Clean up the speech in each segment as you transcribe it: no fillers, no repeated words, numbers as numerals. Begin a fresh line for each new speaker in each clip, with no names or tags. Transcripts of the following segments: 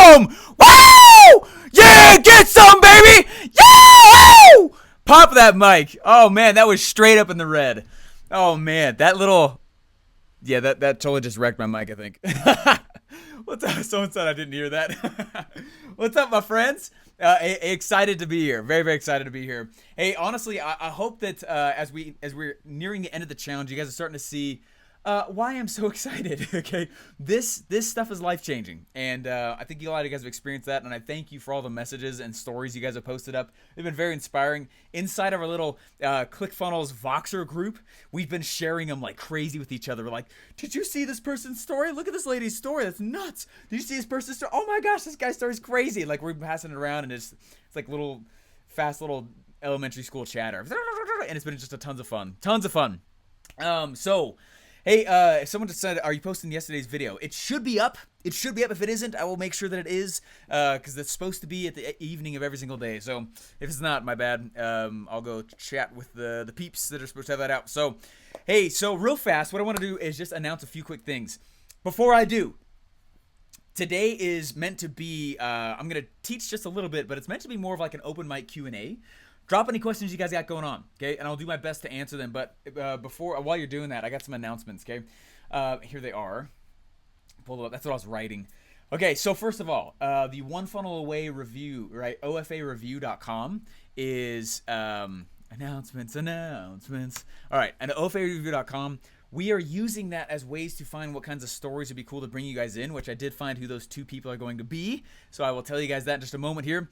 some! Woo! Yeah, get some, baby! Yeah! Woo! Pop that mic. Oh, man, that was straight up in the red. Oh, man, that little... Yeah, that totally just wrecked my mic, I think. What's up? Someone said I didn't hear that. What's up, my friends? Excited to be here. Very, very excited to be here. Hey, honestly, I hope that as we're nearing the end of the challenge, you guys are starting to see why I'm so excited. Okay, this stuff is life changing, and I think a lot of you guys have experienced that. And I thank you for all the messages and stories you guys have posted up. They've been very inspiring. Inside of our little ClickFunnels Voxer group, we've been sharing them like crazy with each other. We're like, did you see this person's story? Look at this lady's story. That's nuts. Did you see this person's story? Oh my gosh, this guy's story is crazy. Like we're passing it around, and it's like little fast little elementary school chatter, and it's been just tons of fun. So. Hey, someone just said, are you posting yesterday's video? It should be up. It should be up. If it isn't, I will make sure that it is, because it's supposed to be at the evening of every single day. So if it's not, my bad. I'll go chat with the peeps that are supposed to have that out. So, hey, so real fast, what I want to do is just announce a few quick things. Before I do, today is meant to be, I'm going to teach just a little bit, but it's meant to be more of like an open mic Q&A. Drop any questions you guys got going on, okay? And I'll do my best to answer them. But while you're doing that, I got some announcements, okay? Here they are. Pull them up. That's what I was writing. Okay, so first of all, the One Funnel Away review, right? OFAreview.com is announcements. All right, and OFAreview.com. We are using that as ways to find what kinds of stories would be cool to bring you guys in, which I did find who those two people are going to be. So I will tell you guys that in just a moment here.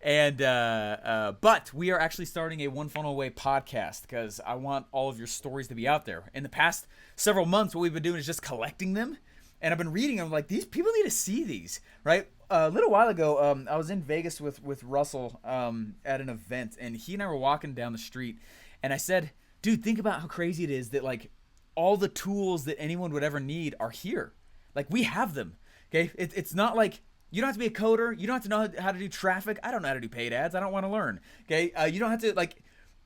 But we are actually starting a One Funnel Away podcast because I want all of your stories to be out there. In the past several months, what we've been doing is just collecting them, and I've been reading them. Like, these people need to see these, right? A little while ago, I was in Vegas with Russell at an event, and he and I were walking down the street, and I said, dude, think about how crazy it is that, like, all the tools that anyone would ever need are here. Like, we have them, okay? It's not like... You don't have to be a coder. You don't have to know how to do traffic. I don't know how to do paid ads. I don't want to learn. Okay. You don't have to, like,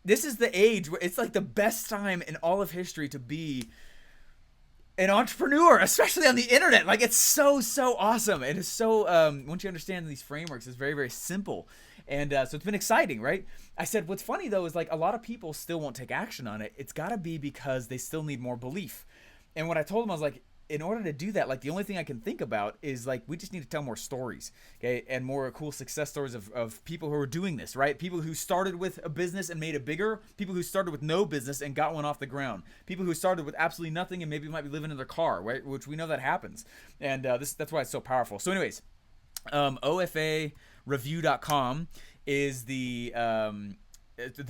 this is the age where it's like the best time in all of history to be an entrepreneur, especially on the internet. Like, it's so awesome. And it's so, once you understand these frameworks, it's very, very simple. And so it's been exciting, right? I said, what's funny though, is like a lot of people still won't take action on it. It's gotta be because they still need more belief. And what I told them, I was like, in order to do that, like, the only thing I can think about is, like, we just need to tell more stories, okay, and more cool success stories of people who are doing this, right? People who started with a business and made it bigger, people who started with no business and got one off the ground, people who started with absolutely nothing and maybe might be living in their car, right? Which we know that happens, and that's why it's so powerful. So anyways, OFAreview.com is the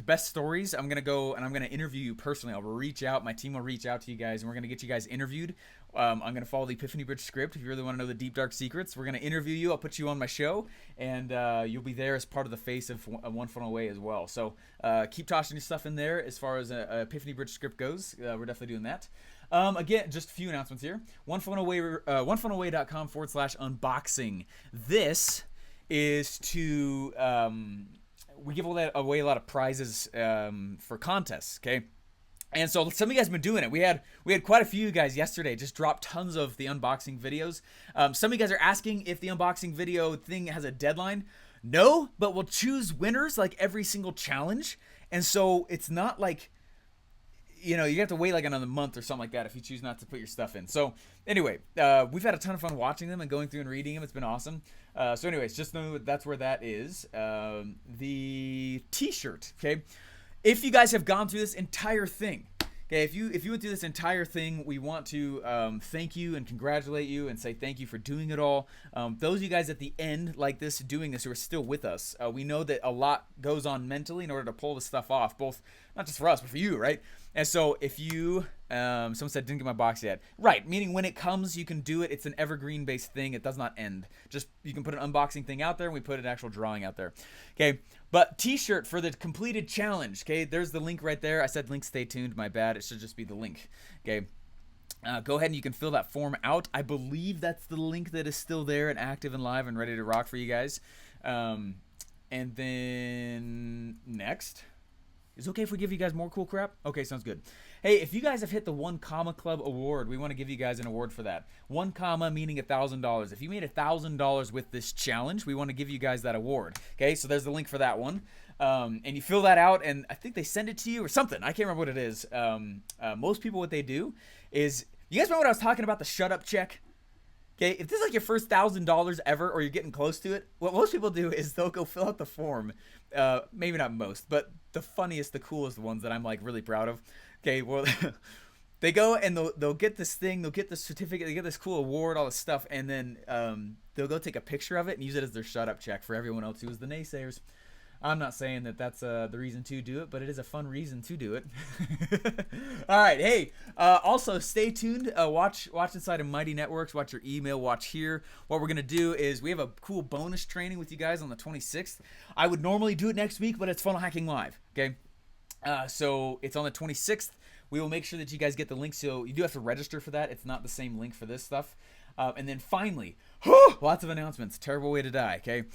best stories. I'm going to go and I'm going to interview you personally. I'll reach out. My team will reach out to you guys, and we're going to get you guys interviewed. I'm going to follow the Epiphany Bridge script. If you really want to know the deep, dark secrets, we're going to interview you. I'll put you on my show, and you'll be there as part of the face of One Funnel Away as well. So keep tossing your stuff in there as far as Epiphany Bridge script goes. We're definitely doing that. Again, just a few announcements here. OneFunnelAway.com/unboxing. This is to... we give away a lot of prizes for contests, okay? And so some of you guys have been doing it. We had quite a few guys yesterday just dropped tons of the unboxing videos. Some of you guys are asking if the unboxing video thing has a deadline. No, but we'll choose winners like every single challenge. And so it's not like, you have to wait like another month or something like that if you choose not to put your stuff in. So anyway, we've had a ton of fun watching them and going through and reading them. It's been awesome. So anyways, just know that's where that is. The t-shirt, okay? If you guys have gone through this entire thing, okay, if you went through this entire thing, we want to thank you and congratulate you and say thank you for doing it all. Those of you guys at the end like this, doing this, who are still with us, we know that a lot goes on mentally in order to pull this stuff off, both not just for us, but for you, right? And so if you, someone said didn't get my box yet. Right, meaning when it comes, you can do it. It's an evergreen-based thing. It does not end. Just, you can put an unboxing thing out there, and we put an actual drawing out there. Okay, but t-shirt for the completed challenge, okay? There's the link right there. I said link, stay tuned. My bad. It should just be the link, okay? Go ahead and you can fill that form out. I believe that's the link that is still there and active and live and ready to rock for you guys. And then next... Is it okay if we give you guys more cool crap? Okay, sounds good. Hey, if you guys have hit the 1 Comma Club award, we want to give you guys an award for that. 1 comma meaning $1,000. If you made $1,000 with this challenge, we want to give you guys that award. Okay, so there's the link for that one. And you fill that out, and I think they send it to you or something. I can't remember what it is. Most people, what they do is, you guys remember what I was talking about, the shut up check? Okay, if this is like your first $1,000 ever, or you're getting close to it, what most people do is they'll go fill out the form. Maybe not most, but the funniest, the coolest ones that I'm like really proud of. Okay, well, they go and they'll get this thing, they'll get this certificate, they get this cool award, all this stuff, and then they'll go take a picture of it and use it as their shut up check for everyone else who is the naysayers. I'm not saying that that's the reason to do it, but it is a fun reason to do it. All right, hey, also stay tuned. Watch inside of Mighty Networks. Watch your email. Watch here. What we're going to do is we have a cool bonus training with you guys on the 26th. I would normally do it next week, but it's Funnel Hacking Live, okay? So it's on the 26th. We will make sure that you guys get the link, so you do have to register for that. It's not the same link for this stuff. And then finally, lots of announcements. Terrible way to die, okay?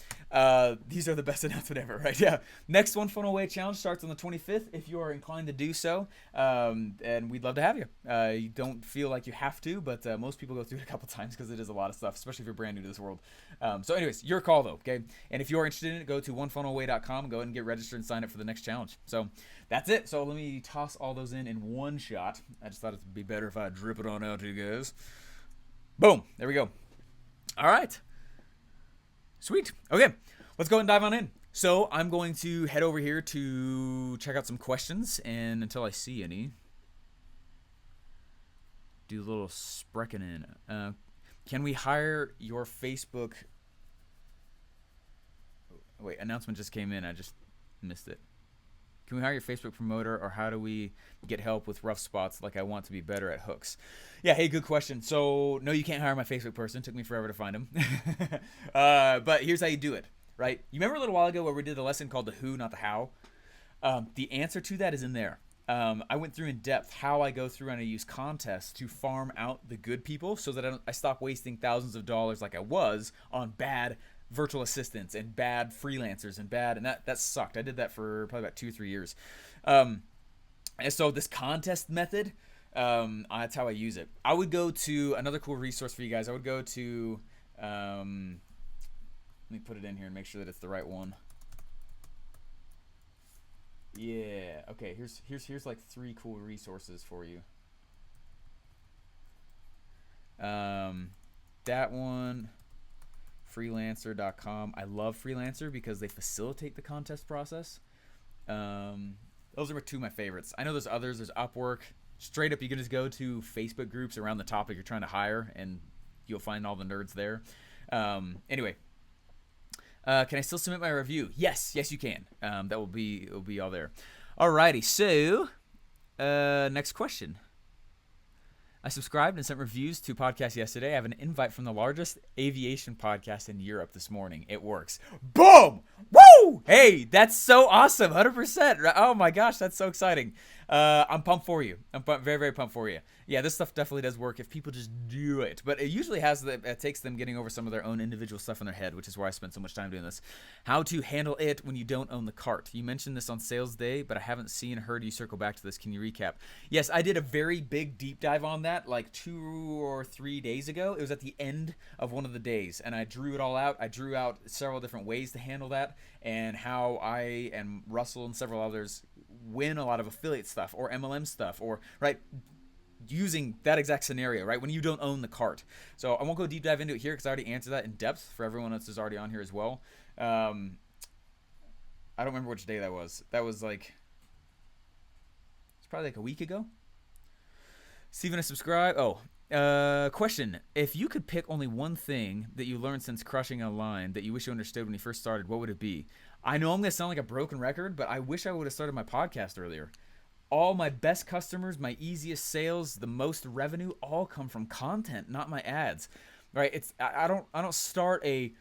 These are the best announcement ever, right? Yeah. Next One Funnel Away Challenge starts on the 25th if you are inclined to do so. And we'd love to have you. You don't feel like you have to, but most people go through it a couple times because it is a lot of stuff, especially if you're brand new to this world. So anyways, your call though, okay? And if you are interested in it, go to onefunnelaway.com and go ahead and get registered and sign up for the next challenge. So that's it. So let me toss all those in one shot. I just thought it'd be better if I drip it on out to you guys. Boom. There we go. All right. Sweet. Okay. Let's go ahead and dive on in. So I'm going to head over here to check out some questions. And until I see any, do a little sprechen in. Can we hire your Facebook? Wait, announcement just came in. I just missed it. Can we hire your Facebook promoter, or how do we get help with rough spots like I want to be better at hooks? Yeah, hey, good question. So, no, you can't hire my Facebook person. It took me forever to find him. But here's how you do it, right? You remember a little while ago where we did the lesson called the who, not the how? The answer to that is in there. I went through in depth how I go through and I use contests to farm out the good people so that I stop wasting thousands of dollars like I was on bad virtual assistants and bad freelancers and that sucked. I did that for probably about 2 or 3 years. And so this contest method, that's how I use it. I would go to another cool resource for you guys. I would go to, let me put it in here and make sure that it's the right one. Yeah. Okay. Here's like 3 cool resources for you. That one. Freelancer.com. I love Freelancer because they facilitate the contest process. Those are 2 of my favorites. I know there's others. There's Upwork. Straight up, you can just go to Facebook groups around the topic you're trying to hire, and you'll find all the nerds there. Anyway, can I still submit my review? Yes, you can. It'll be all there. Alrighty. So, next question. I subscribed and sent reviews to podcasts yesterday. I have an invite from the largest aviation podcast in Europe this morning. It works. Boom! Woo! Hey, that's so awesome. 100%. Oh my gosh, that's so exciting. I'm pumped for you. I'm very, very pumped for you. Yeah, this stuff definitely does work if people just do it. But it usually it takes them getting over some of their own individual stuff in their head, which is why I spend so much time doing this. How to handle it when you don't own the cart. You mentioned this on sales day, but I haven't seen or heard you circle back to this. Can you recap? Yes, I did a very big deep dive on that like 2 or 3 days ago. It was at the end of one of the days, and I drew it all out. I drew out several different ways to handle that and how I and Russell and several others win a lot of affiliate stuff or MLM stuff, or right, using that exact scenario, right, when you don't own the cart. So I won't go deep dive into it here because I already answered that in depth for everyone else who's already on here as well. I don't remember which day that was. That was like, it's probably like a week ago. Steven, I subscribe. Question. If you could pick only one thing that you learned since crushing online that you wish you understood when you first started, what would it be? I know I'm going to sound like a broken record, but I wish I would have started my podcast earlier. All my best customers, my easiest sales, the most revenue, all come from content, not my ads. Right? I don't start a...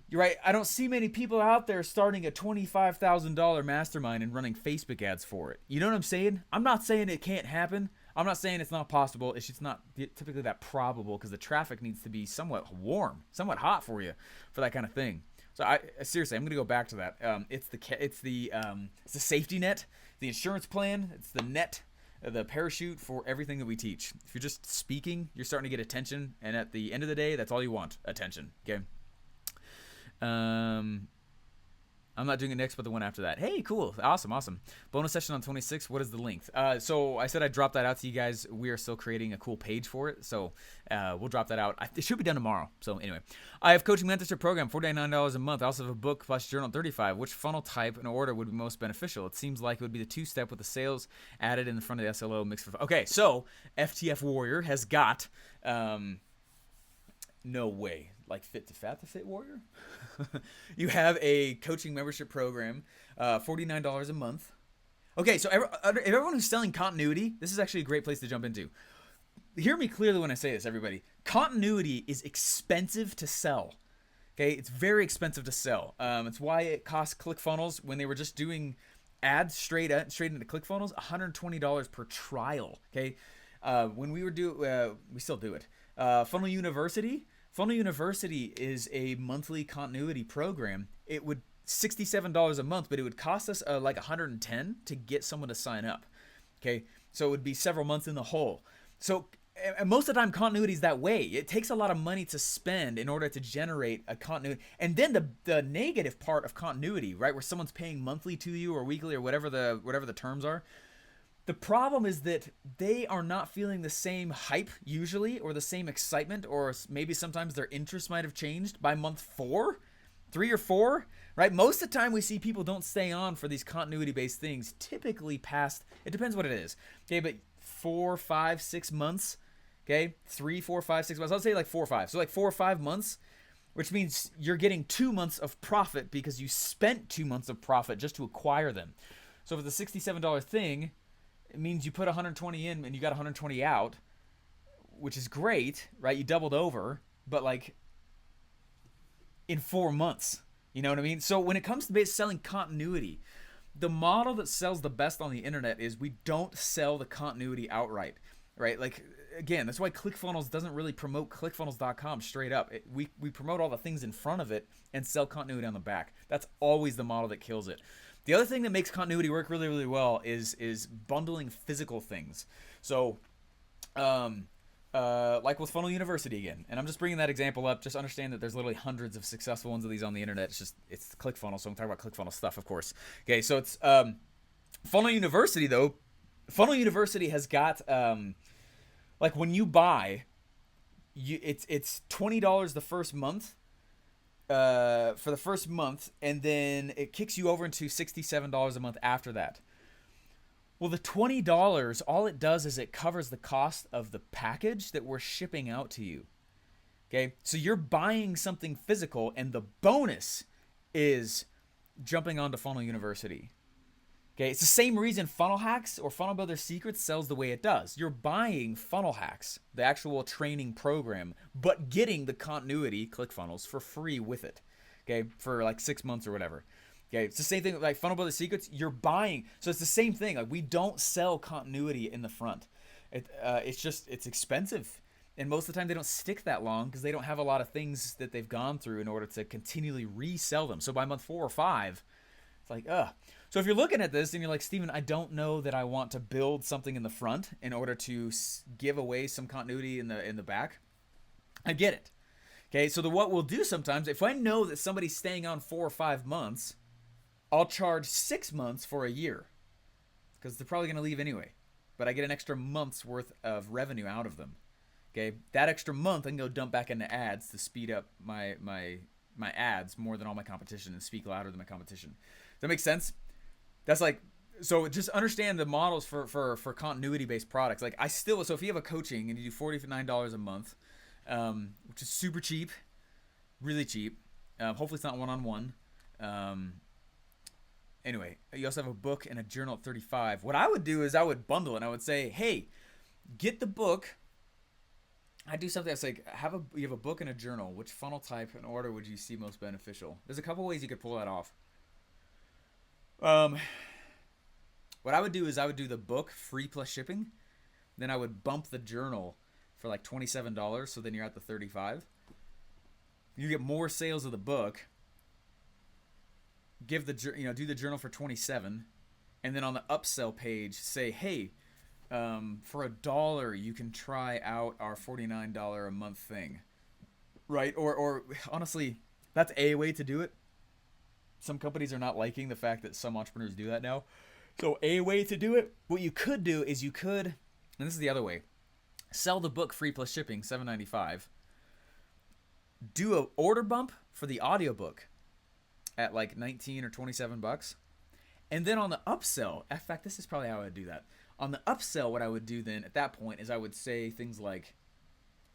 You're right. I don't see many people out there starting a $25,000 mastermind and running Facebook ads for it. You know what I'm saying? I'm not saying it can't happen. I'm not saying it's not possible. It's just not typically that probable because the traffic needs to be somewhat warm, somewhat hot for you for that kind of thing. So seriously, I'm going to go back to that. It's the safety net, the insurance plan. It's the net. the parachute for everything that we teach. If you're just speaking, you're starting to get attention, and at the end of the day, that's all you want, attention. Okay. I'm not doing it next, but the one after that. Hey, cool. Awesome. Bonus session on 26. What is the length? So I said I'd drop that out to you guys. We are still creating a cool page for it. So we'll drop that out. It should be done tomorrow. So anyway, I have coaching mentorship program, $49 a month. I also have a book plus journal, $35. Which funnel type and order would be most beneficial? It seems like it would be the 2-step with the sales added in the front of the SLO mix for. Okay, so FTF Warrior has got no way. Like Fit to Fat to Fit Warrior? You have a coaching membership program, $49 a month. Okay, so everyone who's selling continuity, this is actually a great place to jump into. Hear me clearly when I say this, everybody. Continuity is expensive to sell. Okay, it's very expensive to sell. It's why it cost ClickFunnels, when they were just doing ads straight into ClickFunnels, $120 per trial. Okay, when we were we still do it. Funnel University is a monthly continuity program. It would $67 a month, but it would cost us like $110 to get someone to sign up. Okay, so it would be several months in the hole. So and most of the time, continuity is that way. It takes a lot of money to spend in order to generate a continuity. And then the negative part of continuity, right, where someone's paying monthly to you or weekly or whatever the terms are. The problem is that they are not feeling the same hype usually, or the same excitement, or maybe sometimes their interest might have changed by month 3 or 4, right? Most of the time we see people don't stay on for these continuity-based things, typically past, it depends what it is, okay, but 4, 5, 6 months, okay, 3, 4, 5, 6 months, I'll say like 4 or 5, so like 4 or 5 months, which means you're getting 2 months of profit because you spent 2 months of profit just to acquire them. So for the $67 thing, it means you put 120 in and you got 120 out, which is great, right? You doubled over, but like in 4 months, you know what I mean? So when it comes to selling continuity, the model that sells the best on the internet is we don't sell the continuity outright, right? Like, again, that's why ClickFunnels doesn't really promote ClickFunnels.com straight up. We promote all the things in front of it and sell continuity on the back. That's always the model that kills it. The other thing that makes continuity work really, really well is bundling physical things. So, like with Funnel University again, and I'm just bringing that example up. Just understand that there's literally hundreds of successful ones of these on the internet. It's ClickFunnels, so I'm talking about ClickFunnels stuff, of course. Okay, so it's Funnel University though. Funnel University has got like when you buy, it's $20 the first month. For the first month, and then it kicks you over into $67 a month after that. Well, the $20, all it does is it covers the cost of the package that we're shipping out to you. Okay, so you're buying something physical, and the bonus is jumping onto Funnel University. Okay, it's the same reason Funnel Hacks or Funnel Builder Secrets sells the way it does. You're buying Funnel Hacks, the actual training program, but getting the continuity ClickFunnels for free with it. Okay, for like 6 months or whatever. Okay, it's the same thing like Funnel Builder Secrets. You're buying, so it's the same thing. Like we don't sell continuity in the front. It's expensive, and most of the time they don't stick that long because they don't have a lot of things that they've gone through in order to continually resell them. So by month 4 or 5, it's like So if you're looking at this and you're like, Steven, I don't know that I want to build something in the front in order to give away some continuity in the back, I get it. Okay, so what we'll do sometimes, if I know that somebody's staying on 4 or 5 months, I'll charge 6 months for a year because they're probably going to leave anyway. But I get an extra month's worth of revenue out of them. Okay, that extra month I can go dump back into ads to speed up my ads more than all my competition and speak louder than my competition. Does that make sense? That's like, so just understand the models for continuity-based products. Like so if you have a coaching and you do $49 a month, which is super cheap, really cheap. Hopefully it's not one-on-one. Anyway, you also have a book and a journal at $35. What I would do is I would bundle it. And I would say, hey, get the book. I do something that's like, you have a book and a journal. Which funnel type and order would you see most beneficial? There's a couple ways you could pull that off. What I would do is I would do the book free plus shipping. Then I would bump the journal for like $27. So then you're at the $35. You get more sales of the book. Do the journal for $27, and then on the upsell page say, hey, For $1, you can try out our $49 a month thing, right? Or honestly, that's a way to do it. Some companies are not liking the fact that some entrepreneurs do that now. So a way to do it, what you could do is you could, and this is the other way, sell the book free plus shipping, $7.95. Do a order bump for the audiobook at like 19 or 27 bucks. And then on the upsell, in fact, this is probably how I would do that. On the upsell, what I would do then at that point is I would say things like,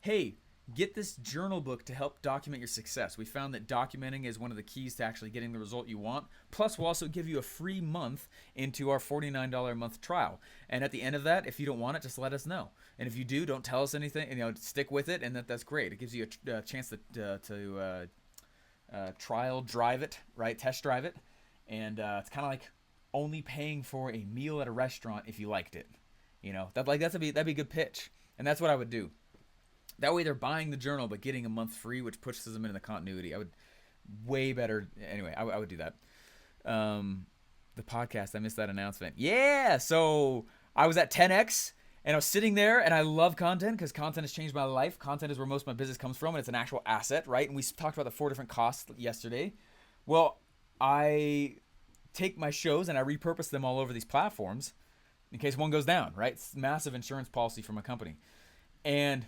hey, get this journal book to help document your success. We found that documenting is one of the keys to actually getting the result you want. Plus, we'll also give you a free month into our $49 a month trial. And at the end of that, if you don't want it, just let us know. And if you do, don't tell us anything. You know, stick with it, and that's great. It gives you a chance to trial drive it, right? Test drive it. And it's kind of like only paying for a meal at a restaurant if you liked it. You know, that'd be a good pitch. And that's what I would do. That way they're buying the journal but getting a month free, which pushes them into the continuity. I would way better. Anyway, I would do that. The podcast, I missed that announcement. Yeah, so I was at 10X and I was sitting there, and I love content because content has changed my life. Content is where most of my business comes from, and it's an actual asset, right? And we talked about the 4 different costs yesterday. Well, I take my shows and I repurpose them all over these platforms in case one goes down, right? It's massive insurance policy for my company. And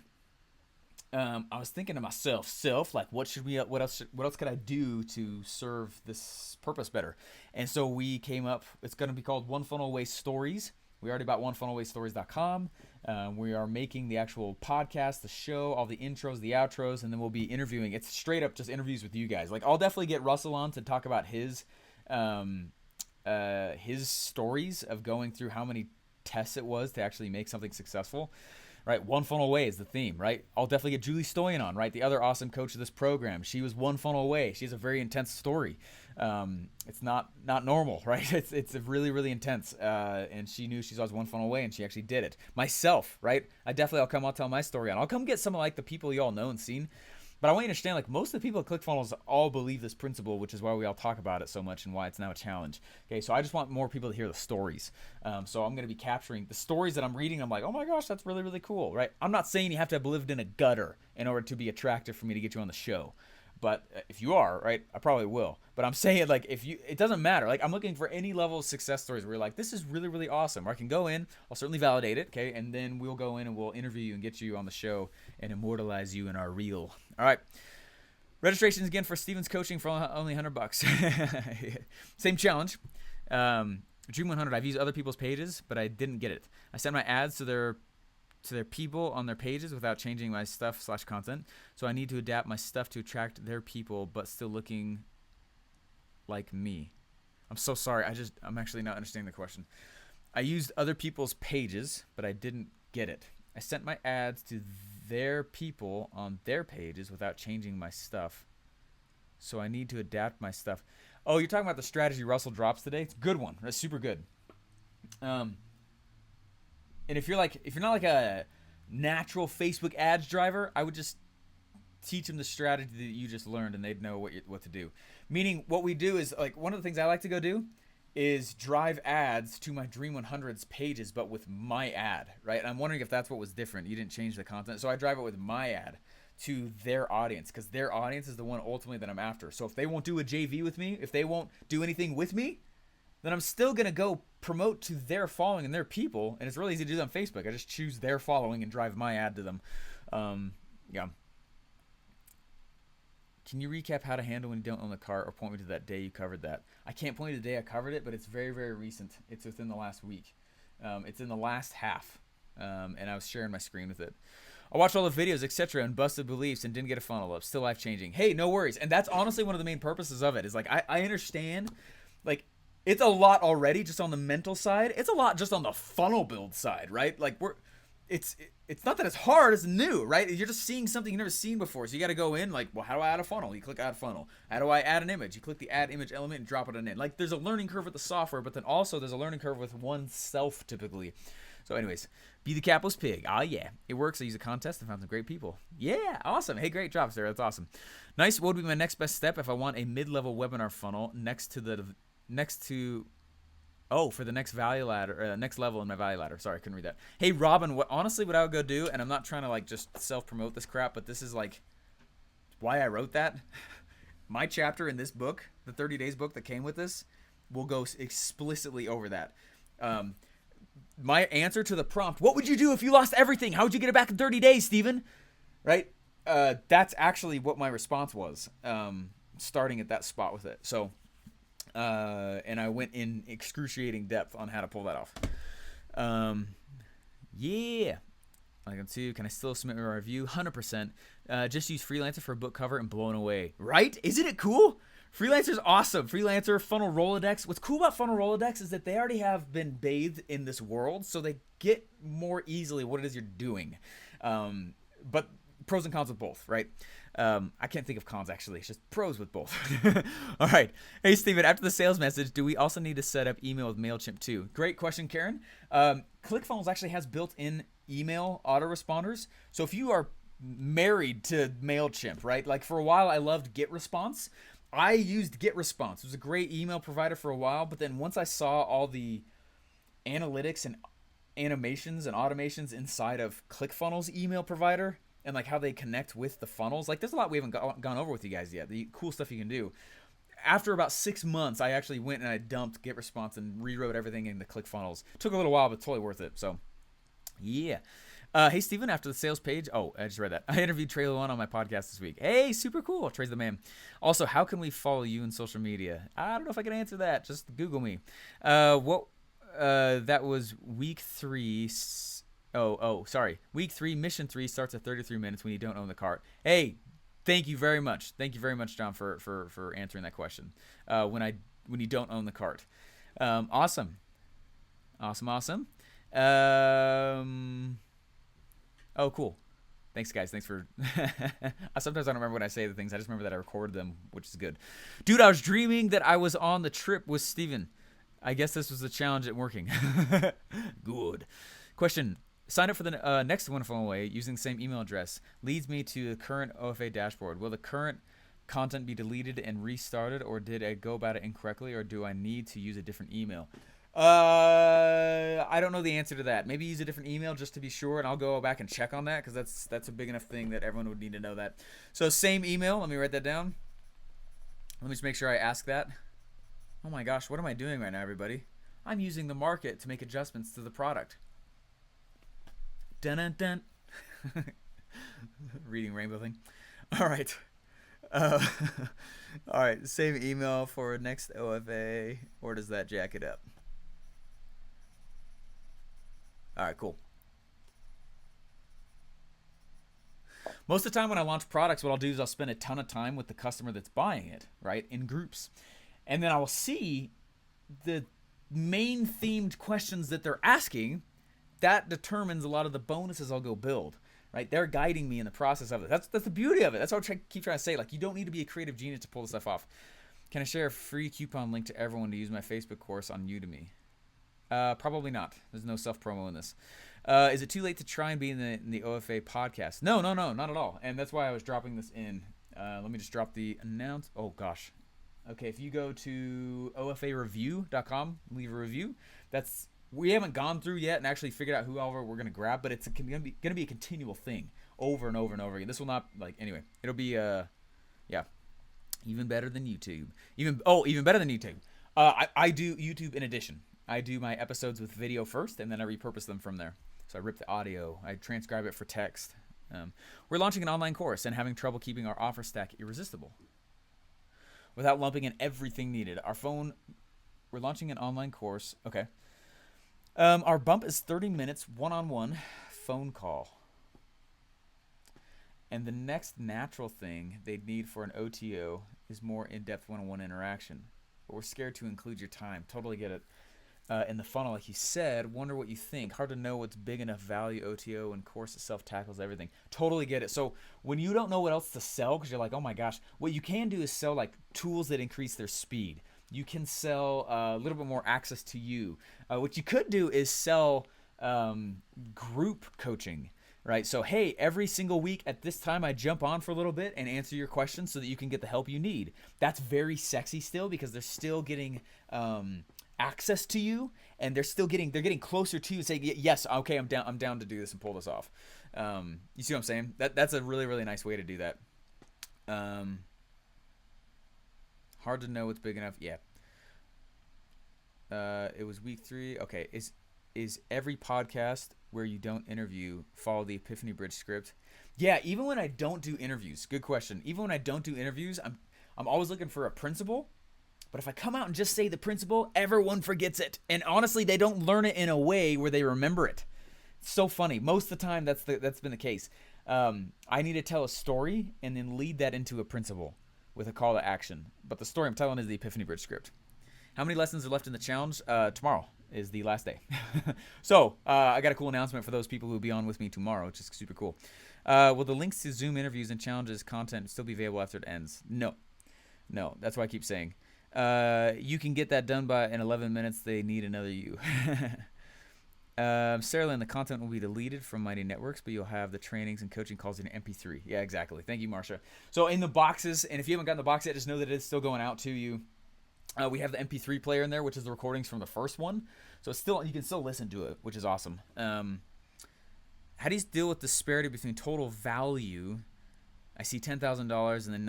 I was thinking to myself, like, what else could I do to serve this purpose better? And so we came up, it's going to be called One Funnel Away Stories. We already bought onefunnelawaystories.com. We are making the actual podcast, the show, all the intros, the outros, and then we'll be interviewing. It's straight up just interviews with you guys. Like, I'll definitely get Russell on to talk about his stories of going through how many tests it was to actually make something successful. Right, One Funnel Away is the theme, right? I'll definitely get Julie Stoyan on, right? The other awesome coach of this program. She was one funnel away. She has a very intense story. It's not normal, right? It's really, really intense. And she knew she's always one funnel away, and she actually did it. Myself, right? I'll tell my story on. I'll come get some of like the people you all know and seen. But I want you to understand, like, most of the people at ClickFunnels all believe this principle, which is why we all talk about it so much and why it's now a challenge. Okay, so I just want more people to hear the stories. So I'm going to be capturing the stories that I'm reading. I'm like, oh my gosh, that's really, really cool, right? I'm not saying you have to have lived in a gutter in order to be attractive for me to get you on the show. But if you are, right, I probably will. But I'm saying, like, it doesn't matter. Like, I'm looking for any level of success stories where you're like, this is really, really awesome. Or I can go in, I'll certainly validate it, okay? And then we'll go in and we'll interview you and get you on the show and immortalize you in our reel. All right. Registrations again for Steven's coaching for only $100. Same challenge. Dream 100. I've used other people's pages, but I didn't get it. I sent my ads to their people on their pages without changing my stuff / content. So I need to adapt my stuff to attract their people, but still looking like me. I'm so sorry. I'm actually not understanding the question. I used other people's pages, but I didn't get it. I sent my ads to their people on their pages without changing my stuff. So I need to adapt my stuff. Oh, you're talking about the strategy Russell drops today? It's a good one. That's super good. And if you're not like a natural Facebook ads driver, I would just teach them the strategy that you just learned, and they'd know what to do. Meaning, what we do is, like, one of the things I like to go do is drive ads to my Dream 100's pages, but with my ad, right? And I'm wondering if that's what was different. You didn't change the content. So I drive it with my ad to their audience, because their audience is the one ultimately that I'm after. So if they won't do a JV with me, if they won't do anything with me, then I'm still going to go promote to their following and their people. And it's really easy to do that on Facebook. I just choose their following and drive my ad to them. Yeah. Can you recap how to handle when you don't own the car, or point me to that day you covered that? I can't point to the day I covered it, but it's very, very recent. It's within the last week. It's in the last half, and I was sharing my screen with it. I watched all the videos, etc., and busted beliefs and didn't get a funnel up. Still life-changing. Hey, no worries. And that's honestly one of the main purposes of it, is like, I understand, like, it's a lot already just on the mental side. It's a lot just on the funnel build side, right? Like, it's not that it's hard, it's new, right? You're just seeing something you've never seen before. So you got to go in, like, well, how do I add a funnel? You click add funnel. How do I add an image? You click the add image element and drop it in. Like, there's a learning curve with the software, but then also there's a learning curve with oneself typically. So anyways, be the capitalist pig. Ah, yeah. It works. I use a contest and found some great people. Yeah, awesome. Hey, great job, Sarah. That's awesome. Nice. What would be my next best step if I want a mid-level webinar funnel next to Oh, for the next value ladder, next level in my value ladder. Sorry, I couldn't read that. Hey, Robin, what I would go do, and I'm not trying to like just self promote this crap, but this is like why I wrote that. My chapter in this book, the 30 Days book that came with this, will go explicitly over that. My answer to the prompt, what would you do if you lost everything? How would you get it back in 30 days, Steven? Right? That's actually what my response was, starting at that spot with it. So, and I went in excruciating depth on how to pull that off. Yeah. I can see. Can I still submit my review? 100%. Just use Freelancer for a book cover and blown away. Right? Isn't it cool? Freelancer's awesome. Freelancer, Funnel Rolodex. What's cool about Funnel Rolodex is that they already have been bathed in this world, so they get more easily what it is you're doing. But pros and cons with both, right? I can't think of cons, actually. It's just pros with both. All right. Hey, Steven, after the sales message, do we also need to set up email with MailChimp too? Great question, Karen. ClickFunnels actually has built-in email autoresponders. So if you are married to MailChimp, right? Like for a while, I loved GetResponse. I used GetResponse. It was a great email provider for a while, but then once I saw all the analytics and animations and automations inside of ClickFunnels email provider and like how they connect with the funnels, like there's a lot we haven't gone over with you guys yet, the cool stuff you can do. After about 6 months, I actually went and I dumped GetResponse and rewrote everything in the ClickFunnels. Took a little while, but totally worth it. So, yeah. Hey, Steven, after the sales page. Oh, I just read that. I interviewed Trey Lowen on my podcast this week. Hey, super cool. Trey's the man. Also, how can we follow you in social media? I don't know if I can answer that. Just Google me. That was week 3. Sorry. Week 3, mission 3 starts at 33 minutes when you don't own the cart. Hey, thank you very much. Thank you very much, John, for answering that question. When you don't own the cart. Awesome. Oh, cool. Thanks, guys. Thanks for... Sometimes I don't remember when I say the things. I just remember that I recorded them, which is good. Dude, I was dreaming that I was on the trip with Steven. I guess this was the challenge at working. Good. Question. Sign up for the next one funnel away using the same email address. Leads me to the current OFA dashboard. Will the current content be deleted and restarted, or did I go about it incorrectly, or do I need to use a different email? I don't know the answer to that. Maybe use a different email just to be sure, and I'll go back and check on that because that's a big enough thing that everyone would need to know that. So same email. Let me write that down. Let me just make sure I ask that. Oh my gosh, what am I doing right now, everybody? I'm using the market to make adjustments to the product. Dun dun dun. Reading Rainbow thing. All right. All right. Same email for next OFA, or does that jack it up? All right, cool. Most of the time when I launch products, what I'll do is I'll spend a ton of time with the customer that's buying it, right, in groups. And then I will see the main themed questions that they're asking. That determines a lot of the bonuses I'll go build, right? They're guiding me in the process of it. That's the beauty of it. That's what I keep trying to say. Like, you don't need to be a creative genius to pull this stuff off. Can I share a free coupon link to everyone to use my Facebook course on Udemy? Probably not. There's no self-promo in this. Is it too late to try and be in the OFA podcast? No, not at all. And that's why I was dropping this in. Let me just drop the announce. Oh, gosh. Okay, if you go to ofareview.com, leave a review. We haven't gone through yet and actually figured out who all we're going to grab, but it's going to be a continual thing over and over and over again. This will not, anyway, it'll be, even better than YouTube. Even better than YouTube. I do YouTube in addition. I do my episodes with video first, and then I repurpose them from there. So I rip the audio, I transcribe it for text. We're launching an online course and having trouble keeping our offer stack irresistible without lumping in everything needed. We're launching an online course. Okay. Our bump is 30 minutes one-on-one phone call. And the next natural thing they'd need for an OTO is more in-depth one-on-one interaction. But we're scared to include your time. Totally get it. In the funnel, like you said, wonder what you think. Hard to know what's big enough value OTO, and course itself tackles everything. Totally get it. So when you don't know what else to sell because you're like, oh my gosh, what you can do is sell like tools that increase their speed. You can sell a little bit more access to you. What you could do is sell group coaching, right? So, hey, every single week at this time, I jump on for a little bit and answer your questions so that you can get the help you need. That's very sexy still because they're still getting access to you, and they're getting closer to you, saying, yes, okay, I'm down to do this and pull this off. You see what I'm saying? That's a really, really nice way to do that. Hard to know what's big enough. Yeah. It was week 3. Okay. Is every podcast where you don't interview follow the Epiphany Bridge script? Yeah, even when I don't do interviews. Good question. Even when I don't do interviews, I'm always looking for a principle. But if I come out and just say the principle, everyone forgets it. And honestly, they don't learn it in a way where they remember it. It's so funny. Most of the time, that's been the case. I need to tell a story and then lead that into a principle with a call to action. But the story I'm telling is the Epiphany Bridge script. How many lessons are left in the challenge? Tomorrow is the last day. So I got a cool announcement for those people who will be on with me tomorrow, which is super cool. Will the links to Zoom interviews and challenges content still be available after it ends? No. That's why I keep saying. You can get that done in 11 minutes. They need another you. Sarah Lynn, the content will be deleted from Mighty Networks, but you'll have the trainings and coaching calls in MP3. Yeah, exactly. Thank you, Marsha. So in the boxes, and if you haven't gotten the box yet, just know that it's still going out to you. We have the MP3 player in there, which is the recordings from the first one. So you can still listen to it, which is awesome. How do you deal with disparity between total value? I see $10,000 and then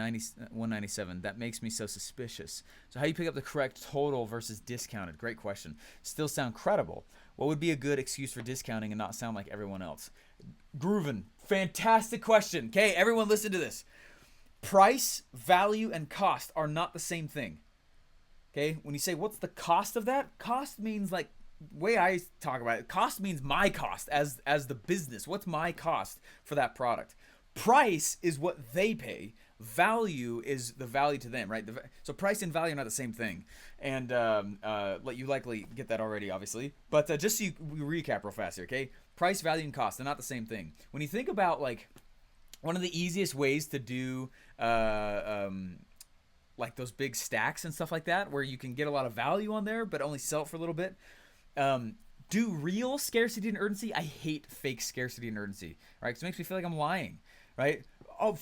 $197. That makes me so suspicious. So how do you pick up the correct total versus discounted? Great question. Still sound credible. What would be a good excuse for discounting and not sound like everyone else? Groovin'. Fantastic question. Okay, everyone listen to this. Price, value, and cost are not the same thing. Okay, when you say what's the cost of that? Cost means, like, way I talk about it, cost means my cost as the business. What's my cost for that product? Price is what they pay. Value is the value to them, right? So price and value are not the same thing. And you likely get that already, obviously. But just so we recap real fast here, okay? Price, value, and cost, they're not the same thing. When you think about, like, one of the easiest ways to do like those big stacks and stuff like that, where you can get a lot of value on there, but only sell it for a little bit. Do real scarcity and urgency. I hate fake scarcity and urgency, right? Because it makes me feel like I'm lying, right? Oh,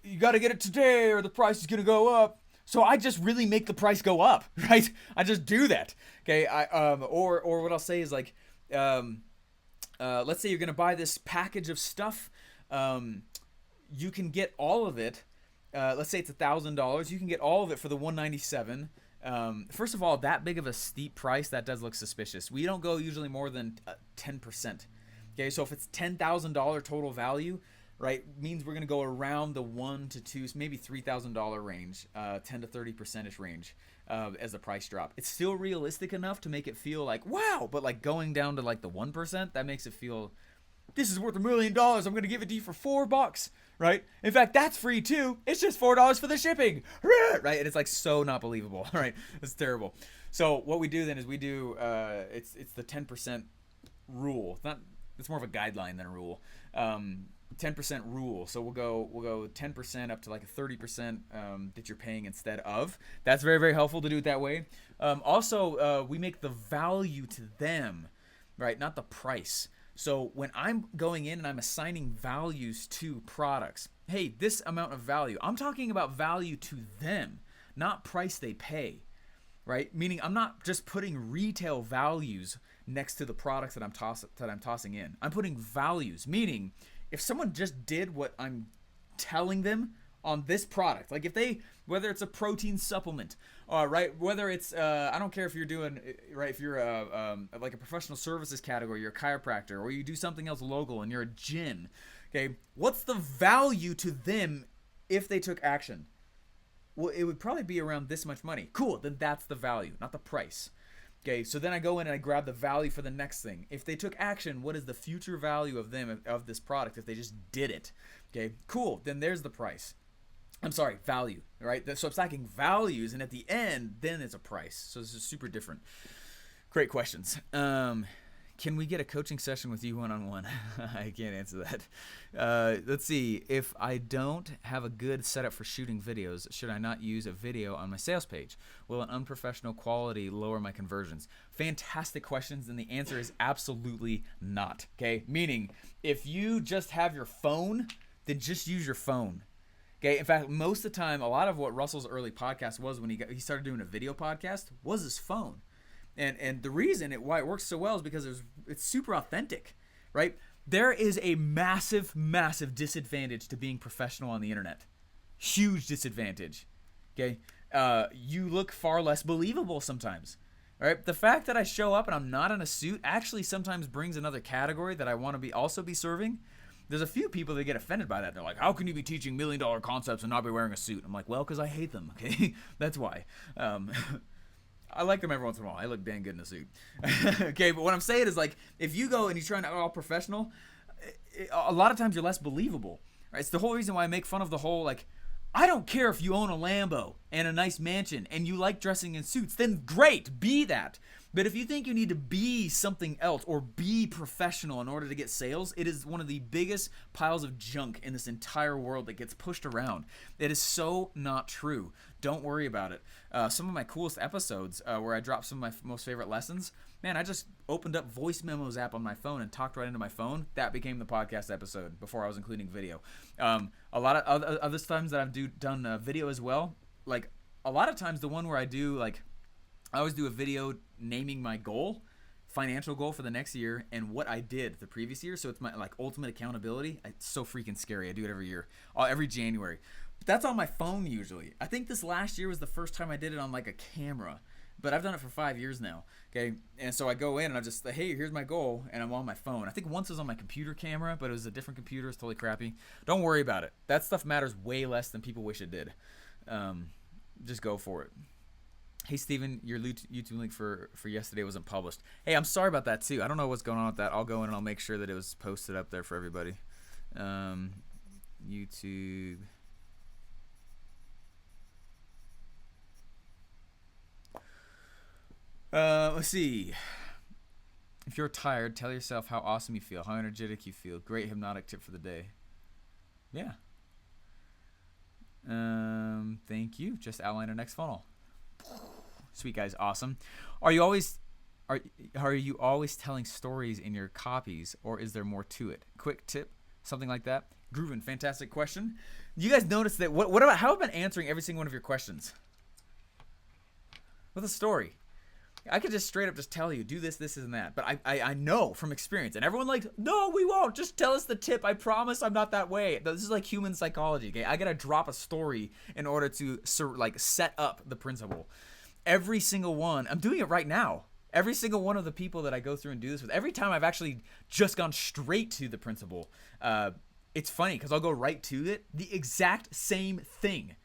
you got to get it today or the price is going to go up. So I just really make the price go up, right? I just do that. Okay. Or what I'll say is, like, let's say you're going to buy this package of stuff. You can get all of it. Let's say it's $1,000. You can get all of it for the $197. First of all, that big of a steep price, that does look suspicious. We don't go usually more than 10%. Okay, so if it's $10,000 total value, right, means we're going to go around the $1,000 to $2,000, maybe $3,000 range, 10 to 30% range as the price drop. It's still realistic enough to make it feel like, wow, but like going down to like the 1%, that makes it feel, this is worth $1 million. I'm going to give it to you for $4. Right? In fact, that's free too. It's just $4 for the shipping. Right? And it's like so not believable. Right? It's terrible. So what we do then is we do it's the 10% rule. It's more of a guideline than a rule. 10% rule. So we'll go 10% up to like a 30% that you're paying instead of. That's very, very helpful to do it that way. Also, we make the value to them, right? Not the price. So when I'm going in and I'm assigning values to products, hey, this amount of value, I'm talking about value to them, not price they pay, right? Meaning I'm not just putting retail values next to the products that I'm tossing in. I'm putting values, meaning if someone just did what I'm telling them on this product, like whether it's a protein supplement, right, whether it's I don't care if you're doing, right, if you're like a professional services category, you're a chiropractor, or you do something else local and you're a gym, okay, what's the value to them if they took action? Well, it would probably be around this much money. Cool, then that's the value, not the price. Okay, so then I go in and I grab the value for the next thing. If they took action, what is the future value of them, of this product, if they just did it? Okay, cool, then there's the price. I'm sorry, value, right? So I'm stacking values, and at the end, then it's a price. So this is super different. Great questions. Can we get a coaching session with you one-on-one? I can't answer that. Let's see. If I don't have a good setup for shooting videos, should I not use a video on my sales page? Will an unprofessional quality lower my conversions? Fantastic questions, and the answer is absolutely not. Okay, meaning if you just have your phone, then just use your phone. Okay, in fact, most of the time, a lot of what Russell's early podcast was when he started doing a video podcast was his phone. And the reason why it works so well is because it's super authentic, right? There is a massive, massive disadvantage to being professional on the internet. Huge disadvantage. Okay, you look far less believable sometimes. All right, the fact that I show up and I'm not in a suit actually sometimes brings another category that I want to also be serving. There's a few people that get offended by that. They're like, how can you be teaching $1 million concepts and not be wearing a suit? I'm like, well, because I hate them, okay? That's why. I like them every once in a while. I look dang good in a suit. Okay, but what I'm saying is, like, if you go and you're trying to act all professional, a lot of times you're less believable. Right? It's the whole reason why I make fun of the whole, like, I don't care if you own a Lambo and a nice mansion and you like dressing in suits, then great, be that. But if you think you need to be something else or be professional in order to get sales, it is one of the biggest piles of junk in this entire world that gets pushed around. It is so not true. Don't worry about it. Some of my coolest episodes where I drop some of my most favorite lessons, man, I just opened up voice memos app on my phone and talked right into my phone. That became the podcast episode before I was including video. A lot of other times that I've done video as well, like a lot of times the one where I always do a video naming my goal, financial goal for the next year, and what I did the previous year. So it's my like ultimate accountability. It's so freaking scary. I do it every year, every January. But that's on my phone usually. I think this last year was the first time I did it on like a camera, but I've done it for 5 years now. Okay, and so I go in and I just, hey, here's my goal, and I'm on my phone. I think once it was on my computer camera, but it was a different computer. It's totally crappy. Don't worry about it. That stuff matters way less than people wish it did. Just go for it. Hey, Steven, your YouTube link for yesterday wasn't published. Hey, I'm sorry about that, too. I don't know what's going on with that. I'll go in and I'll make sure that it was posted up there for everybody. YouTube. Let's see. If you're tired, tell yourself how awesome you feel, how energetic you feel. Great hypnotic tip for the day. Yeah. Thank you. Just outline our next funnel. Sweet guys, awesome. Are you always telling stories in your copies, or is there more to it? Quick tip, something like that. Groovin, fantastic question. You guys notice that? What about how I've been answering every single one of your questions with a story? I could just straight up just tell you, do this, this, and that. But I know from experience, and everyone like, no, we won't. Just tell us the tip. I promise I'm not that way. This is like human psychology. Okay, I gotta drop a story in order to set up the principle. Every single one, I'm doing it right now. Every single one of the people that I go through and do this with, every time I've actually just gone straight to the principle. It's funny because I'll go right to it. The exact same thing,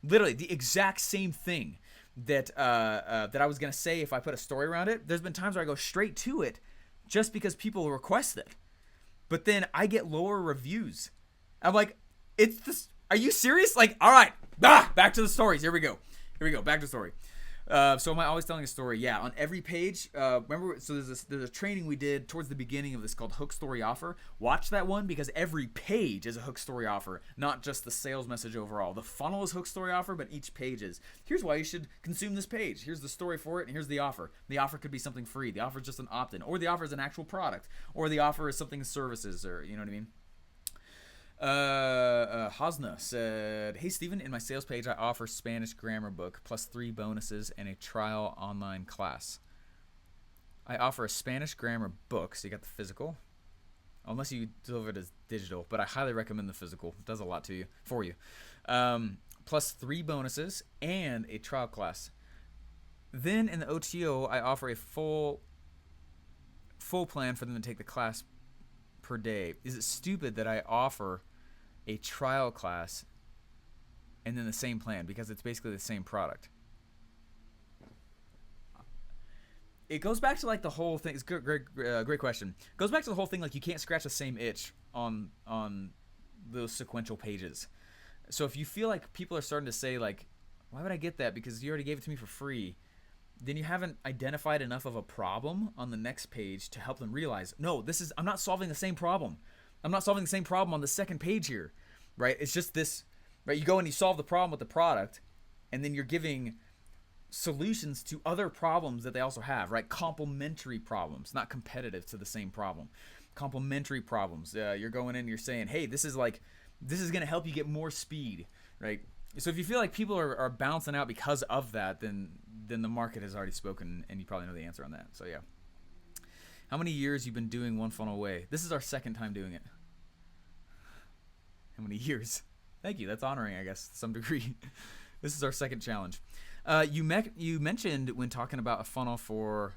literally the exact same thing that I was gonna say if I put a story around it. There's been times where I go straight to it just because people request it, but then I get lower reviews. I'm like, it's this. Are you serious? Like, all right, back to the stories. Here we go. Back to the story. So am I always telling a story? Yeah, on every page. Remember, so there's a training we did towards the beginning of this called Hook Story Offer. Watch that one because every page is a hook story offer, not just the sales message overall. The funnel is hook story offer, but each page is, here's why you should consume this page. Here's the story for it, and here's the offer. The offer could be something free. The offer is just an opt-in, or the offer is an actual product, or the offer is something services, or you know what I mean? Hasna said, hey Steven, in my sales page I offer Spanish grammar book plus 3 bonuses and a trial online class. I offer a Spanish grammar book, so you got the physical, unless you deliver it as digital, but I highly recommend the physical. It does a lot for you. Plus 3 bonuses and a trial class. Then in the OTO I offer a full plan for them to take the class per day. Is it stupid that I offer a trial class and then the same plan, because it's basically the same product? It goes back to like the whole thing. It's great question. It goes back to the whole thing, like you can't scratch the same itch on those sequential pages. So if you feel like people are starting to say like, why would I get that because you already gave it to me for free, then you haven't identified enough of a problem on the next page to help them realize, no, I'm not solving the same problem. I'm not solving the same problem on the second page here, right? It's just this, right? You go and you solve the problem with the product, and then you're giving solutions to other problems that they also have, right? Complementary problems, not competitive to the same problem. Complementary problems. You're going in and you're saying, hey, this is going to help you get more speed, right? So if you feel like people are bouncing out because of that, then the market has already spoken, and you probably know the answer on that. So yeah. How many years you've been doing One Funnel Away? This is our second time doing it. How many years? Thank you. That's honoring, I guess, to some degree. This is our second challenge. You mentioned when talking about a funnel for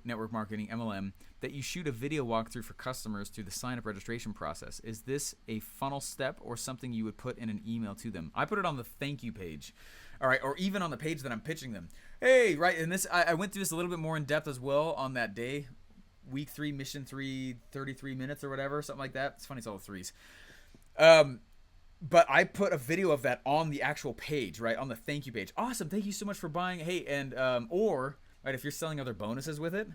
network marketing, MLM, that you shoot a video walkthrough for customers through the sign-up registration process. Is this a funnel step or something you would put in an email to them? I put it on the thank you page. All right, or even on the page that I'm pitching them. Hey, right, and this I went through this a little bit more in depth as well on that day. Week 3, mission 3, 33 minutes or whatever, something like that. It's funny, it's all threes. But I put a video of that on the actual page, right, on the thank you page. Awesome, thank you so much for buying. Hey, and or right, if you're selling other bonuses with it,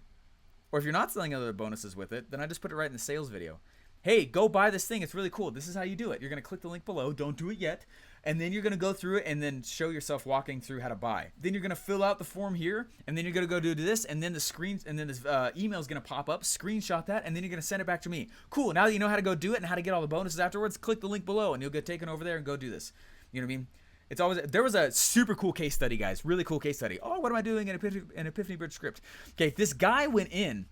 or if you're not selling other bonuses with it, then I just put it right in the sales video. Hey, go buy this thing. It's really cool. This is how you do it. You're going to click the link below. Don't do it yet. And then you're going to go through it and then show yourself walking through how to buy. Then you're going to fill out the form here, and then you're going to go do this, and then the screen, and then this email is going to pop up. Screenshot that, and then you're going to send it back to me. Cool. Now that you know how to go do it and how to get all the bonuses afterwards, click the link below, and you'll get taken over there and go do this. You know what I mean? It's always, there was a super cool case study, guys. Really cool case study. Oh, what am I doing in Epiphany Bridge script? Okay, this guy went in,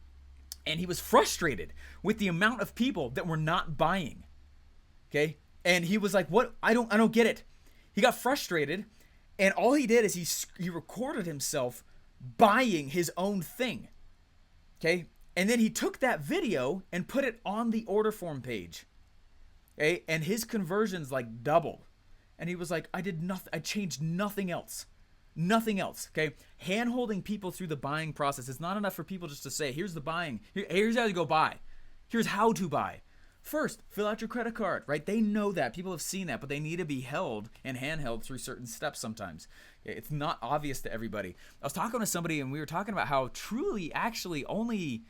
and he was frustrated with the amount of people that were not buying. Okay, and he was like, "What? I don't get it." He got frustrated, and all he did is he recorded himself buying his own thing. Okay, and then he took that video and put it on the order form page. Okay, and his conversions like doubled. And he was like, I did nothing. I changed nothing else. Nothing else. Okay. Hand holding people through the buying process. It's not enough for people just to say, here's the buying. Here's how you go buy. Here's how to buy. First, fill out your credit card, right? They know that. People have seen that, but they need to be held and handheld through certain steps sometimes. It's not obvious to everybody. I was talking to somebody and we were talking about how truly actually only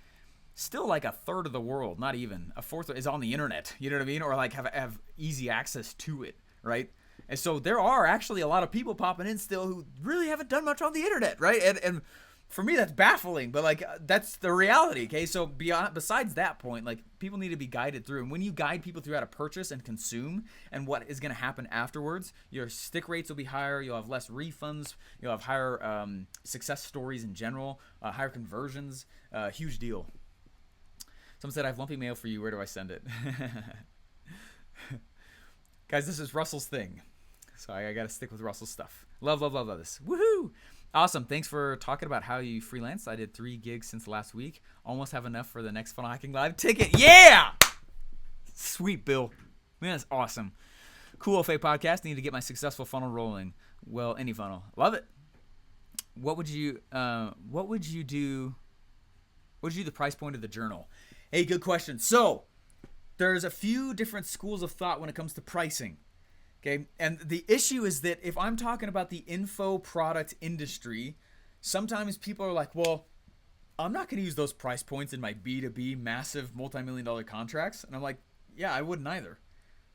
still like a third of the world, not even a fourth, is on the internet. You know what I mean? Or like have easy access to it, right? And so there are actually a lot of people popping in still who really haven't done much on the internet, right? And for me, that's baffling, but like that's the reality, okay? So besides that point, like people need to be guided through. And when you guide people through how to purchase and consume and what is going to happen afterwards, your stick rates will be higher. You'll have less refunds. You'll have higher success stories in general, higher conversions. Huge deal. Someone said, I have lumpy mail for you. Where do I send it? Guys, this is Russell's thing. So I got to stick with Russell's stuff. Love this. Woohoo! Awesome. Thanks for talking about how you freelance. I did 3 gigs since last week. Almost have enough for the next Funnel Hacking Live ticket. Yeah! Sweet, Bill. Man, that's awesome. Cool FA podcast. Need to get my successful funnel rolling. Well, any funnel. Love it. What would you do the price point of the journal? Hey, good question. So there's a few different schools of thought when it comes to pricing. Okay, and the issue is that if I'm talking about the info product industry, sometimes people are like, well, I'm not going to use those price points in my B2B massive multi-million-dollar contracts. And I'm like, yeah, I wouldn't either.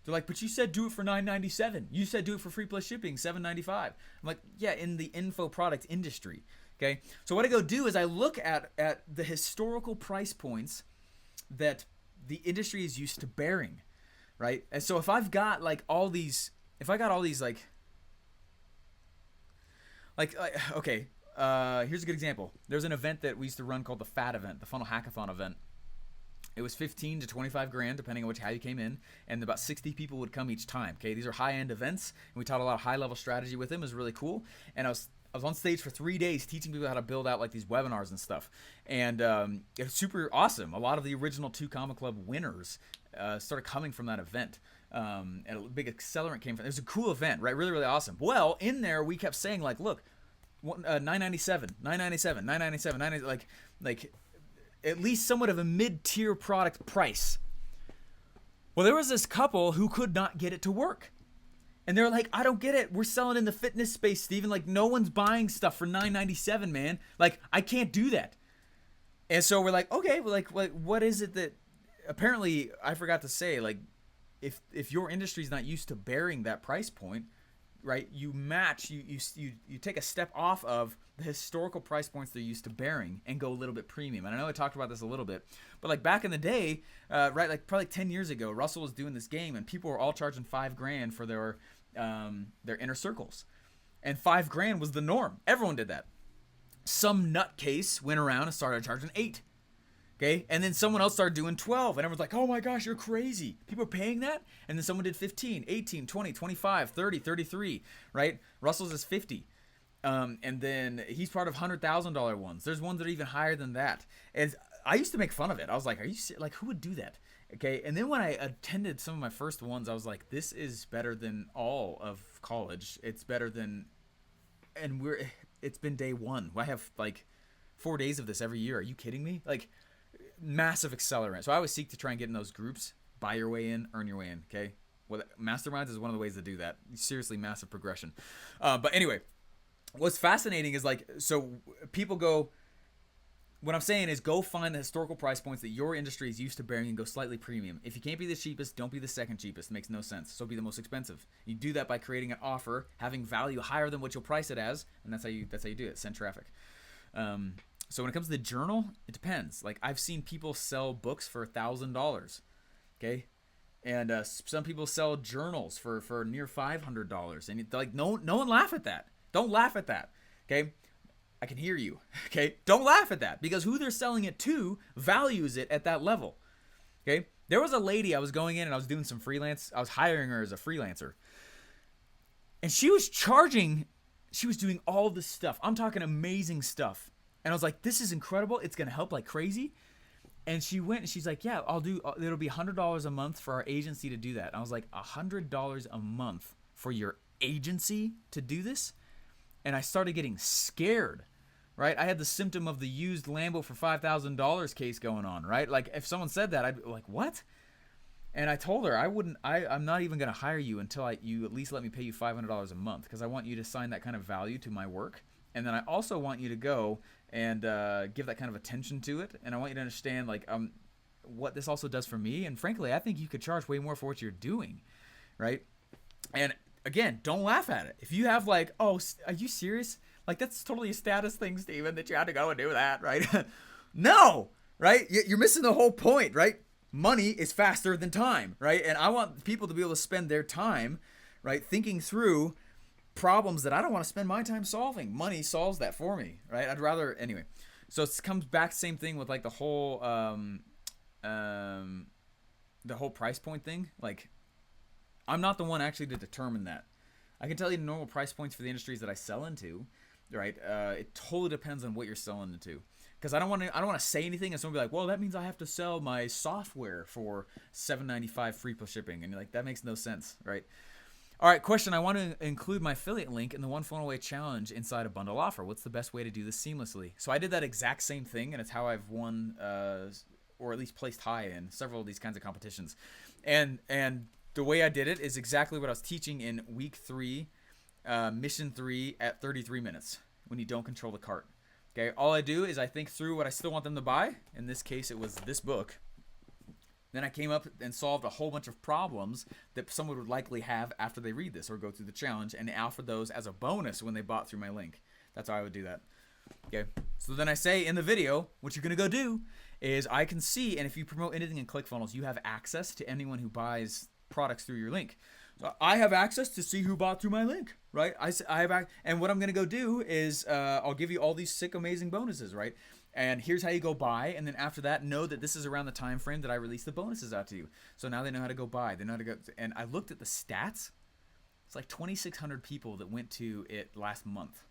They're like, but you said do it for $9.97. You said do it for free plus shipping, $7.95. I'm like, yeah, in the info product industry. Okay, so what I go do is I look at the historical price points that the industry is used to bearing, right? And so if I've got like all these, okay, here's a good example. There's an event that we used to run called the FAT event, the Funnel Hackathon event. It was 15 to 25 grand, depending on how you came in, and about 60 people would come each time. Okay, these are high-end events, and we taught a lot of high-level strategy with them. It was really cool, and I was on stage for 3 days teaching people how to build out like these webinars and stuff, and it was super awesome. A lot of the original 2 Comma Club winners started coming from that event. And a big accelerant came from it. It was a cool event, right? Really, really awesome. Well, in there, we kept saying, like, look, $9.97, $9.97, $9.97, like at least somewhat of a mid-tier product price. Well, there was this couple who could not get it to work. And they're like, I don't get it. We're selling in the fitness space, Steven. Like, no one's buying stuff for $9.97, man. Like, I can't do that. And so we're like, okay, well, like what is it that, apparently, I forgot to say, like, if your industry is not used to bearing that price point, right? You match, you take a step off of the historical price points they're used to bearing and go a little bit premium. And I know I talked about this a little bit, but like back in the day, right, like probably 10 years ago, Russell was doing this game and people were all charging $5,000 for their inner circles, and $5,000 was the norm. Everyone did that. Some nutcase went around and started charging 8. Okay, and then someone else started doing 12, and everyone's like, oh my gosh, you're crazy. People are paying that? And then someone did 15, 18, 20, 25, 30, 33, right? Russell's is 50. And then he's part of $100,000 ones. There's ones that are even higher than that. And I used to make fun of it. I was like, are you like, who would do that? Okay, and then when I attended some of my first ones, I was like, this is better than all of college. It's better than, and it's been day one. I have like 4 days of this every year. Are you kidding me? Like, massive accelerant. So I always seek to try and get in those groups. Buy your way in, earn your way in. Okay, well, masterminds is one of the ways to do that. Seriously, massive progression. But anyway, what's fascinating is like, so people go. What I'm saying is, go find the historical price points that your industry is used to bearing and go slightly premium. If you can't be the cheapest, don't be the second cheapest. It makes no sense. So be the most expensive. You do that by creating an offer, having value higher than what you'll price it as, and that's how you do it. Send traffic. So when it comes to the journal, it depends. Like, I've seen people sell books for $1,000, okay, and some people sell journals for near $500, and like no one laugh at that. Don't laugh at that, okay? I can hear you, okay? Don't laugh at that, because who they're selling it to values it at that level, okay? There was a lady I was going in and I was doing some freelance. I was hiring her as a freelancer, and she was doing all this stuff. I'm talking amazing stuff. And I was like, this is incredible. It's going to help like crazy. And she went and she's like, yeah, it'll be $100 a month for our agency to do that. And I was like, $100 a month for your agency to do this? And I started getting scared, right? I had the symptom of the used Lambo for $5,000 case going on, right? Like, if someone said that, I'd be like, what? And I told her I'm not even going to hire you until you at least let me pay you $500 a month, because I want you to assign that kind of value to my work. And then I also want you to go and give that kind of attention to it. And I want you to understand like what this also does for me. And frankly, I think you could charge way more for what you're doing, right? And again, don't laugh at it. If you have like, oh, are you serious? Like, that's totally a status thing, Steven, that you had to go and do that, right? No, right? You're missing the whole point, right? Money is faster than time, right? And I want people to be able to spend their time, right, thinking through problems that I don't want to spend my time solving. Money solves that for me, right? I'd rather, anyway. So it comes back, same thing with like the whole price point thing. Like, I'm not the one actually to determine that. I can tell you the normal price points for the industries that I sell into, right? It totally depends on what you're selling into. Because I don't want to say anything and someone be like, well, that means I have to sell my software for $7.95 free plus shipping, and you're like, that makes no sense, right? All right, question. I want to include my affiliate link in the One Funnel Away challenge inside a bundle offer. What's the best way to do this seamlessly? So I did that exact same thing, and it's how I've won, or at least placed high in several of these kinds of competitions. And the way I did it is exactly what I was teaching in week 3, mission 3 at 33 minutes when you don't control the cart. Okay, all I do is I think through what I still want them to buy. In this case, it was this book. Then I came up and solved a whole bunch of problems that someone would likely have after they read this or go through the challenge, and offer those as a bonus when they bought through my link. That's how I would do that. Okay, so then I say in the video, what you're going to go do is I can see, and if you promote anything in ClickFunnels, you have access to anyone who buys products through your link. So I have access to see who bought through my link, right? And what I'm going to go do is I'll give you all these sick, amazing bonuses, right? And here's how you go buy, and then after that, know that this is around the time frame that I release the bonuses out to you. So now they know how to go buy. They know how to go. And I looked at the stats. It's like 2,600 people that went to it last month,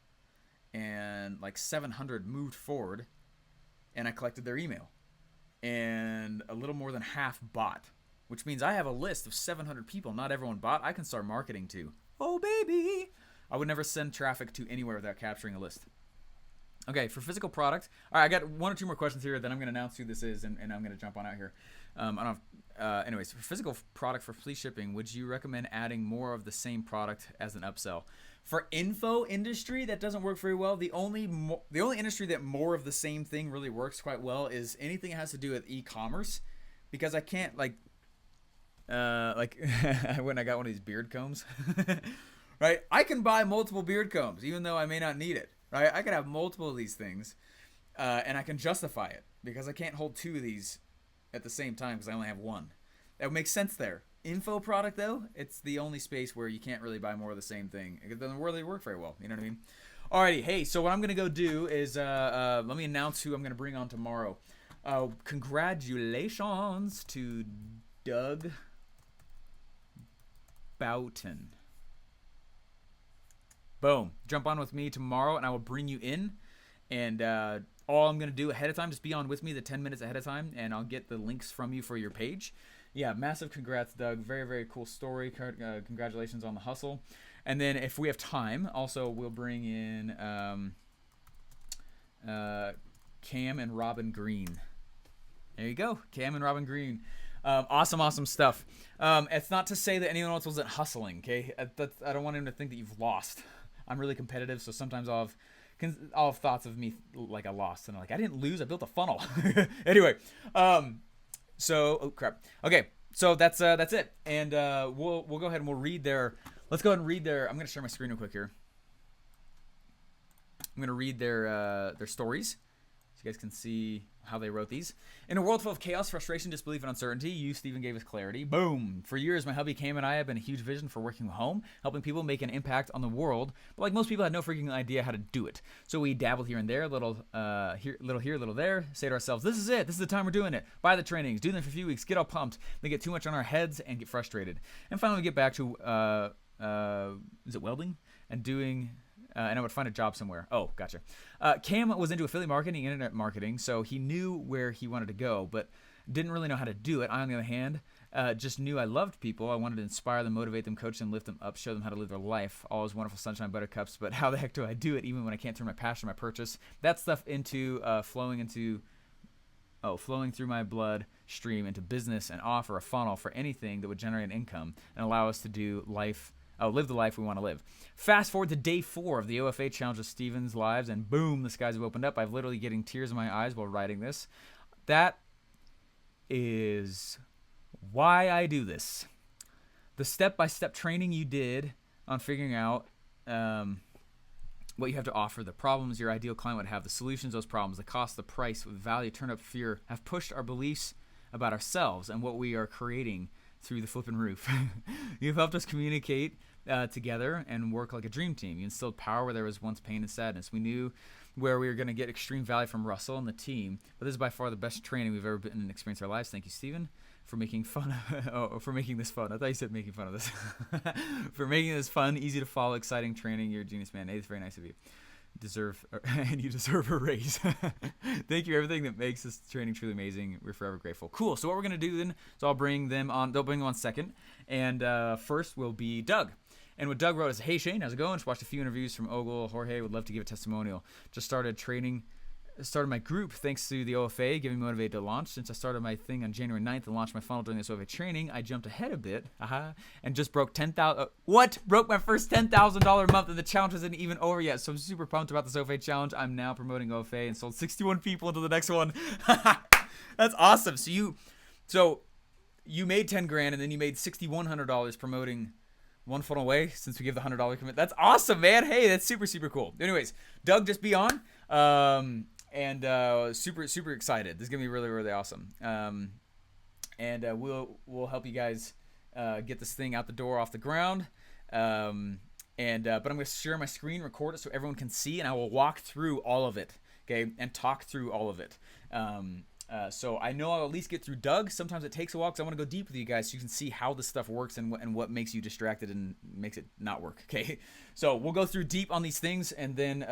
and like 700 moved forward, and I collected their email, and a little more than half bought, which means I have a list of 700 people. Not everyone bought. I can start marketing to. Oh, baby. I would never send traffic to anywhere without capturing a list. Okay, for physical products. All right, I got 1 or 2 more questions here. Then I'm going to announce who this is, and I'm going to jump on out here. Anyways, for physical product for free shipping, would you recommend adding more of the same product as an upsell? For info industry, that doesn't work very well. The only industry that more of the same thing really works quite well is anything that has to do with e-commerce, because I can't when I got one of these beard combs. right? I can buy multiple beard combs, even though I may not need it, right? I can have multiple of these things, and I can justify it because I can't hold two of these at the same time because I only have one. That makes sense there. Info product, though, it's the only space where you can't really buy more of the same thing. It doesn't really work very well. You know what I mean? Alrighty, hey, so what I'm going to go do is let me announce who I'm going to bring on tomorrow. Congratulations to Doug Boughton. Boom. Jump on with me tomorrow, and I will bring you in. And all I'm going to do ahead of time, just be on with me the 10 minutes ahead of time, and I'll get the links from you for your page. Yeah, massive congrats, Doug. Very, very cool story. Congratulations on the hustle. And then if we have time, also we'll bring in Cam and Robin Green. There you go, Cam and Robin Green. Awesome stuff. It's not to say that anyone else wasn't hustling, okay? I don't want him to think that you've lost. I'm really competitive, so sometimes I'll have thoughts of me like I lost, and I'm like, I didn't lose, I built a funnel. Anyway, oh crap. Okay, so that's it, and we'll go ahead and we'll read their. Let's go ahead and read their. I'm gonna share my screen real quick here. I'm gonna read their stories, so you guys can see how they wrote these. In a world full of chaos, frustration, disbelief, and uncertainty, you, Stephen, gave us clarity. Boom! For years, my hubby Cam and I have been a huge vision for working from home, helping people make an impact on the world. But like most people, had no freaking idea how to do it. So we dabbled here and there, little here, little there. Say to ourselves, "This is it. This is the time we're doing it. Buy the trainings, do them for a few weeks, get all pumped. Then get too much on our heads and get frustrated. And finally, we get back to is it welding and doing." And I would find a job somewhere. Oh, gotcha. Cam was into affiliate marketing, internet marketing, so he knew where he wanted to go, but didn't really know how to do it. I, on the other hand, just knew I loved people. I wanted to inspire them, motivate them, coach them, lift them up, show them how to live their life. All is wonderful sunshine, buttercups, but how the heck do I do it even when I can't turn my passion, my purchase, that stuff into flowing through my blood stream into business and offer a funnel for anything that would generate an income and allow us to live the life we want to live. Fast forward to day 4 of the OFA challenge of Steven's lives, and boom, the skies have opened up. I've literally getting tears in my eyes while writing this. That is why I do this. The step-by-step training you did on figuring out what you have to offer, the problems your ideal client would have, the solutions to those problems, the cost, the price, the value, turn up fear, have pushed our beliefs about ourselves and what we are creating through the flipping roof. You've helped us communicate together and work like a dream team. You instilled power where there was once pain and sadness. We knew where we were going to get extreme value from Russell and the team, but this is by far the best training we've ever been and experienced in our lives. Thank you, Stephen, for making fun for making this fun. I thought you said making fun of this. For making this fun, easy to follow, exciting training. You're a genius, man. It's very nice of you. You deserve a raise. Thank you for everything that makes this training truly amazing. We're forever grateful. Cool. So what we're gonna do then? So I'll bring them on. They'll bring them on second, and first will be Doug. And what Doug wrote is, "Hey Shane, how's it going? Just watched a few interviews from Ogle. Jorge would love to give a testimonial. Just started my group thanks to the OFA, giving me motivated to launch. Since I started my thing on January 9th and launched my funnel during this OFA training, I jumped ahead a bit, and just broke broke my first $10,000 a month, and the challenge isn't even over yet. So I'm super pumped about this OFA challenge. I'm now promoting OFA and sold 61 people into the next one." That's awesome. So you made 10 grand, and then you made $6,100 promoting one funnel away since we give the $100 commit. That's awesome, man. Hey, that's super, super cool. Anyways, Doug, just be on. And super excited. This is gonna be really, really awesome. And we'll help you guys get this thing out the door, off the ground. But I'm gonna share my screen, record it so everyone can see, and I will walk through all of it, okay, and talk through all of it. So I know I'll at least get through Doug. Sometimes it takes a while because I want to go deep with you guys so you can see how this stuff works and what makes you distracted and makes it not work, okay? So we'll go through deep on these things, and then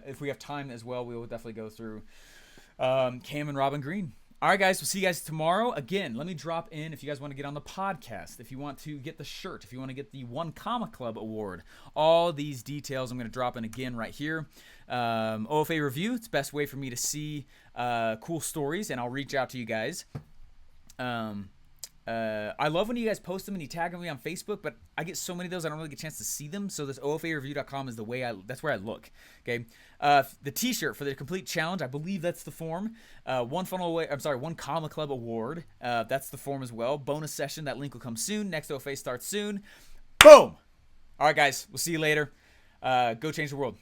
if we have time as well, we will definitely go through Cam and Robin Green. All right, guys, we'll see you guys tomorrow. Again, let me drop in if you guys want to get on the podcast, if you want to get the shirt, if you want to get the One Comma Club award. All these details I'm going to drop in again right here. OFA review, it's the best way for me to see cool stories, and I'll reach out to you guys. I love when you guys post them and you tag me on Facebook, but I get so many of those I don't really get a chance to see them. So this OFAreview.com is that's where I look. Okay, the T-shirt for the complete challenge, I believe that's the form. One Comma Club award, that's the form as well. Bonus session, that link will come soon. Next OFA starts soon. Boom. All right, guys. We'll see you later. Go change the world.